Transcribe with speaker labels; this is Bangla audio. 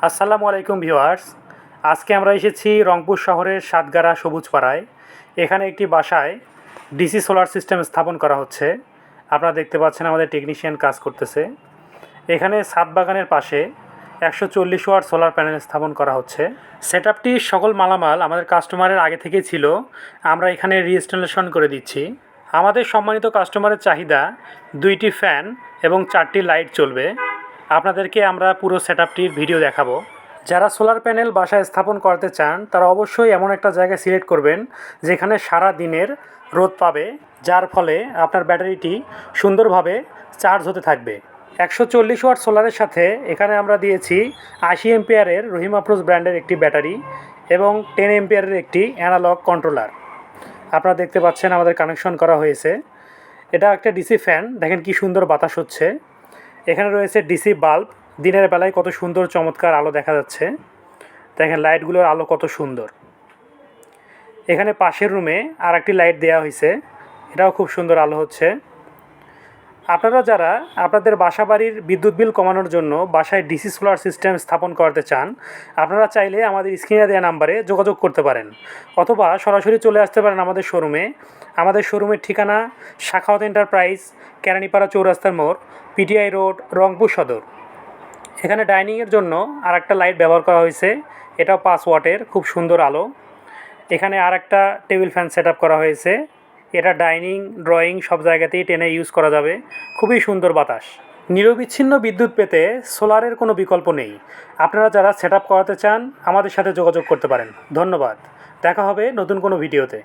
Speaker 1: আসসালামু আলাইকুম ভিউয়ার্স। আজকে আমরা এসেছি রংপুর শহরের সাতগারা সবুজপাড়ায়। এখানে একটি বাসায় ডিসি সোলার সিস্টেম স্থাপন করা হচ্ছে। আপনারা দেখতে পাচ্ছেন আমাদের টেকনিশিয়ান কাজ করতেছে। এখানে ছাদ বাগানের পাশে 140 ওয়াট সোলার প্যানেল স্থাপন করা হচ্ছে। সেটআপটির সকল মালামাল আমাদের কাস্টমারের আগে থেকেই ছিল, আমরা এখানে রিইনস্টলেশন করে দিচ্ছি। আমাদের সম্মানিত কাস্টমারের চাহিদা 2টি ফ্যান এবং 4টি লাইট চলবে। আপনাদেরকে আমরা পুরো সেটআপটির ভিডিও দেখাবো। যারা সোলার প্যানেল বাসায় স্থাপন করতে চান তারা অবশ্যই এমন একটা জায়গা সিলেক্ট করবেন যেখানে সারা দিনের রোদ পাবে, যার ফলে আপনার ব্যাটারিটি সুন্দরভাবে চার্জ হতে থাকবে। 140 ওয়াট সোলারের সাথে এখানে আমরা দিয়েছি 80 এম্পিয়ারের রহিম আফরোজ ব্র্যান্ডের একটি ব্যাটারি এবং 10 এম্পিয়ারের একটি অ্যানালগ কন্ট্রোলার। আপনারা দেখতে পাচ্ছেন আমাদের কানেকশন করা হয়েছে। এটা একটা ডিসি ফ্যান, দেখেন কি সুন্দর বাতাস হচ্ছে। এখানে রয়েছে ডিসি বাল্ব, দিনের বেলায় কত সুন্দর চমৎকার আলো দেখা যাচ্ছে। দেখেন লাইটগুলোর আলো কত সুন্দর। এখানে পাশের রুমে আর একটি লাইট দেওয়া হয়েছে, এটাও খুব সুন্দর আলো হচ্ছে। আপনারা যারা আপনাদের বাসা বাড়ির বিদ্যুৎ বিল কমানোর জন্য বাসায় ডিসি সোলার সিস্টেম স্থাপন করতে চান, আপনারা চাইলে আমাদের স্ক্রিনে দেওয়া নাম্বারে যোগাযোগ করতে পারেন, অথবা সরাসরি চলে আসতে পারেন আমাদের শোরুমে। আমাদের শোরুমের ঠিকানা শাখাওয়াত এন্টারপ্রাইজ, কেরানীপাড়া চৌরাস্তার মোড়, পিটিআই রোড, রংপুর সদর। এখানে ডাইনিংয়ের জন্য আর একটা লাইট ব্যবহার করা হয়েছে, এটাও 5 ওয়াটের, খুব সুন্দর আলো। এখানে আর একটা টেবিল ফ্যান সেট করা হয়েছে, এটা ডাইনিং, ড্রয়িং সব জায়গাতেই টেনে ইউজ করা যাবে। খুবই সুন্দর বাতাস। নিরবিচ্ছিন্ন বিদ্যুৎ পেতে সোলারের কোনো বিকল্প নেই। আপনারা যারা সেট করাতে চান আমাদের সাথে যোগাযোগ করতে পারেন। ধন্যবাদ। দেখা হবে নতুন কোনো ভিডিওতে।